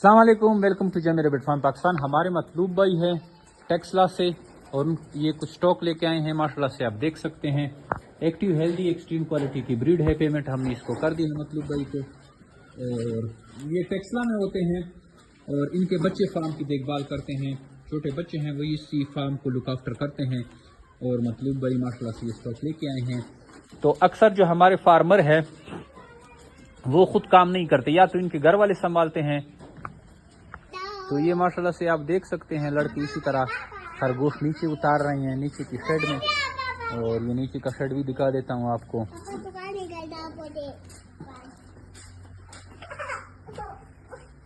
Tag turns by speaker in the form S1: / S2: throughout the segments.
S1: अस्सलाम वालेकुम, welcome to Zameer rabbit farm Pakistan. हमारे मतलूब भाई है टेक्सला से और ये कुछ स्टॉक लेके आए हैं माशाल्लाह से। आप देख सकते हैं एक्टिव हेल्दी एक्सट्रीम क्वालिटी की ब्रीड है। पेमेंट हमने इसको कर दी है मतलूब भाई को। और ये टेक्सला में होते हैं और इनके बच्चे फार्म की देखभाल करते हैं। छोटे बच्चे हैं वही इसी फार्म को लुक आफ्टर करते हैं और मतलूब भाई माशाल्लाह से ये स्टॉक लेके आए हैं। तो अक्सर जो हमारे फार्मर है वो खुद काम नहीं करते, या तो इनके घर वाले संभालते हैं। तो ये माशाल्लाह से आप देख सकते हैं लड़के इसी तरह खरगोश नीचे उतार रहे हैं नीचे की शेड में। और ये नीचे का शेड भी दिखा देता हूँ आपको।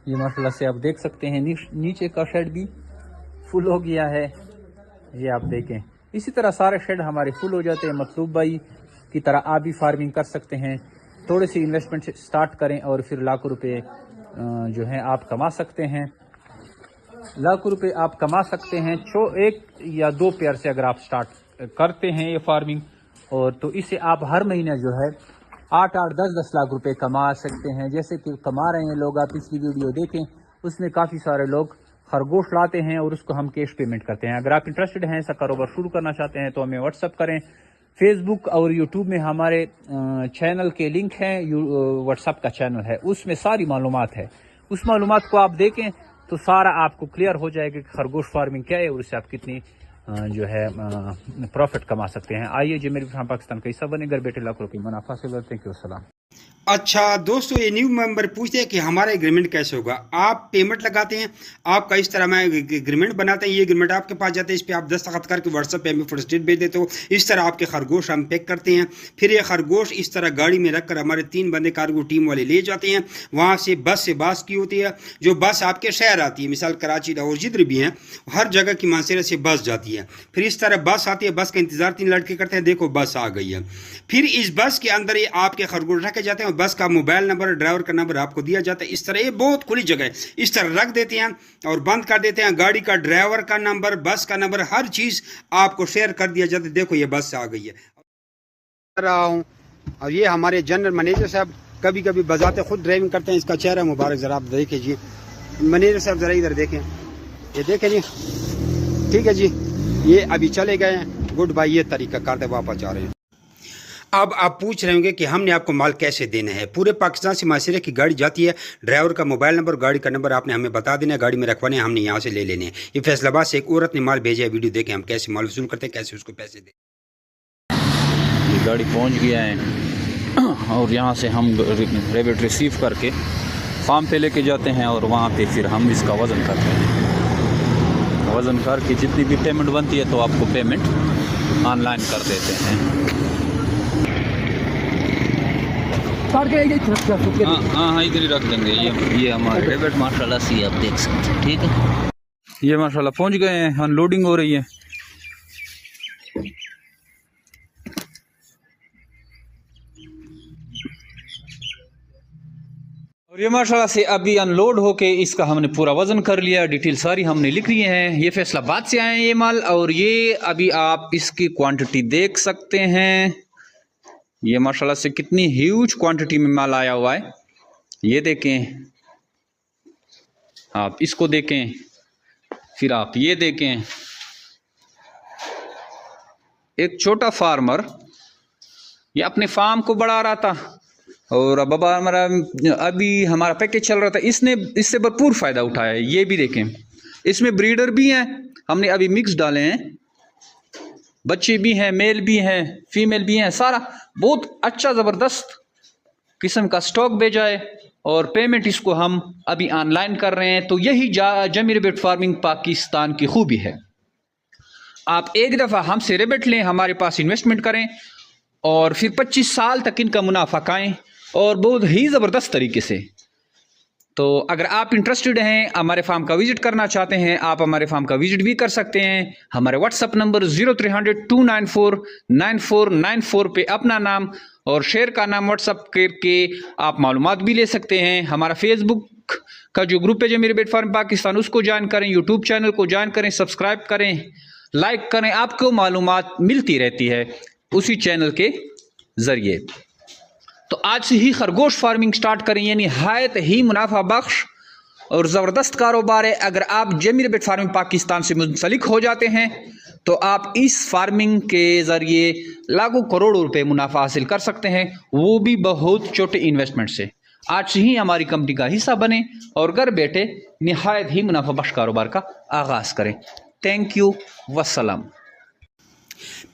S1: ये माशाल्लाह से आप देख सकते हैं नीचे का शेड भी फुल हो गया है। ये आप देखें, इसी तरह सारे शेड हमारे फुल हो जाते हैं। मतलूब भाई की तरह आप भी फार्मिंग कर सकते हैं। थोड़ी सी इन्वेस्टमेंट स्टार्ट करें और फिर लाखों रुपए जो है आप कमा सकते हैं। लाखों रुपए आप कमा सकते हैं एक या दो पेयर से अगर आप स्टार्ट करते हैं ये फार्मिंग। और तो इससे आप हर महीने जो है 8-8, 10-10 लाख रुपए कमा सकते हैं। जैसे कि कमा रहे हैं लोग। आप पिछली वीडियो देखें, उसमें काफ़ी सारे लोग खरगोश लाते हैं और उसको हम कैश पेमेंट करते हैं। अगर आप इंटरेस्टेड हैं ऐसा कारोबार शुरू करना चाहते हैं तो हमें व्हाट्सअप करें। फेसबुक और यूट्यूब में हमारे चैनल के लिंक हैं। व्हाट्सअप का चैनल है, उसमें सारी मालूमात है। उस मालूमात को आप देखें तो सारा आपको क्लियर हो जाएगा कि खरगोश फार्मिंग क्या है और उससे आप कितनी जो है प्रॉफिट कमा सकते हैं। आइए जी मेरे पाकिस्तान का हिस्सा बने, घर बैठे लाखों रुपये मुनाफा से करते हैं। सलाम।
S2: अच्छा दोस्तों, ये न्यू मेंबर पूछते हैं कि हमारा एग्रीमेंट कैसे होगा। आप पेमेंट लगाते हैं, आपका इस तरह में एग्रीमेंट बनाते हैं। ये एग्रीमेंट आपके पास जाता है, इस पर आप दस्तखत करके व्हाट्सएप पे हमें फोटोस्टेट भेज देते हो। इस तरह आपके खरगोश हम पैक करते हैं। फिर ये खरगोश इस तरह गाड़ी में रखकर हमारे 3 बंदे कार्गो टीम वाले ले जाते हैं। वहाँ से बस की होती है, जो बस आपके शहर आती है, मिसाल कराची और जिधर भी हैं हर जगह की मानसरे से बस जाती है। फिर इस तरह बस आती है, बस का इंतजार 3 लड़के करते हैं, देखो बस आ गई है। फिर इस बस के अंदर ये आपके खरगोश रखे जाते हैं। बस का मोबाइल नंबर, ड्राइवर का नंबर आपको दिया जाता है। इस तरह ये बहुत खुली जगह है, इस तरह रख देते हैं और बंद कर देते हैं। गाड़ी का, ड्राइवर का नंबर, बस का नंबर, हर चीज आपको शेयर कर दिया जाता है। देखो ये बस आ गई है रहा हूं। और ये हमारे जनरल मैनेजर साहब कभी कभी बजाते खुद ड्राइविंग करते हैं। इसका चेहरा मुबारक जरा आप देख लीजिए। मैनेजर साहब जरा इधर देखें, ये देखें जी। ठीक है जी, ये अभी चले गए हैं। Goodbye. ये तरीका करते वापस जा रहे हैं। अब आप पूछ रहे होंगे कि हमने आपको माल कैसे देना है। पूरे पाकिस्तान से माशरे की गाड़ी जाती है, ड्राइवर का मोबाइल नंबर, गाड़ी का नंबर आपने हमें बता देना है, गाड़ी में रखवाने, हमने यहाँ से ले लेने हैं। ये फैसलाबाद से एक औरत ने माल भेजा है, वीडियो देखें हम कैसे माल वसूल करते हैं, कैसे उसको पैसे दें।
S1: ये गाड़ी पहुँच गया है और यहाँ से हम रेबिट रिसीव करके फार्म पे लेके जाते हैं और वहाँ पे फिर हम इसका वज़न करते हैं। वज़न करके जितनी भी पेमेंट बनती है तो आपको पेमेंट ऑनलाइन कर देते हैं। हाँ इधर ही रख देंगे। ये हमारे रेबिट माशाल्लाह से आप देख सकते हैं। ठीक है, ये माशाल्लाह पहुंच गए हैं, अनलोडिंग हो रही है। और ये माशाल्लाह से अभी अनलोड होके इसका हमने पूरा वजन कर लिया। डिटेल सारी हमने लिख ली है। ये फैसलाबाद से आए हैं ये माल। और ये अभी आप इसकी क्वांटिटी देख सकते हैं। ये माशाल्लाह से कितनी ह्यूज क्वांटिटी में माल आया हुआ है। ये देखें, आप इसको देखें, फिर आप ये देखें। एक छोटा फार्मर ये अपने फार्म को बढ़ा रहा था और अब अभी हमारा पैकेज चल रहा था, इसने इससे भरपूर फ़ायदा उठाया है। ये भी देखें, इसमें ब्रीडर भी हैं, हमने अभी मिक्स डाले हैं, बच्चे भी हैं, मेल भी हैं, फीमेल भी हैं, सारा बहुत अच्छा ज़बरदस्त किस्म का स्टॉक भेजा है। और पेमेंट इसको हम अभी ऑनलाइन कर रहे हैं। तो यही जमीर रेबिट फार्मिंग पाकिस्तान की खूबी है। आप एक दफ़ा हमसे रेबिट लें, हमारे पास इन्वेस्टमेंट करें और फिर 25 साल तक इनका मुनाफा खाएं और बहुत ही ज़बरदस्त तरीके से। तो अगर आप इंटरेस्टेड हैं, हमारे फार्म का विज़िट करना चाहते हैं, आप हमारे फार्म का विज़िट भी कर सकते हैं। हमारे व्हाट्सअप नंबर 0300 294 9494 पे अपना नाम और शेयर का नाम व्हाट्सअप करके आप मालूमात भी ले सकते हैं। हमारा फेसबुक का जो ग्रुप है जमीर रेबिट फार्म पाकिस्तान, उसको ज्वाइन करें, यूट्यूब चैनल को ज्वाइन करें, सब्सक्राइब करें, लाइक करें। आपको मालूमात मिलती रहती है उसी चैनल के ज़रिए। तो आज से ही खरगोश फार्मिंग स्टार्ट करें, यानी नहायत ही मुनाफा बख्श और ज़बरदस्त कारोबार है। अगर आप जेमी रैबिट फार्मिंग पाकिस्तान से मुंसलिक हो जाते हैं तो आप इस फार्मिंग के ज़रिए लाखों करोड़ों रुपए मुनाफा हासिल कर सकते हैं, वो भी बहुत छोटे इन्वेस्टमेंट से। आज ही हमारी कंपनी का हिस्सा बने और घर बैठे निहायत ही मुनाफा बख्श कारोबार का आगाज़ करें। थैंक यू, वस्सलाम।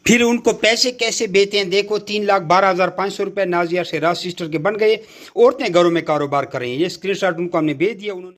S2: फिर उनको पैसे कैसे भेजते हैं, देखो 3,12,500 रुपए नाजिया शेराज सिस्टर के बन गए। औरतें घरों में कारोबार कर रही हैं। ये स्क्रीनशॉट उनको हमने भेज दिया। उन्होंने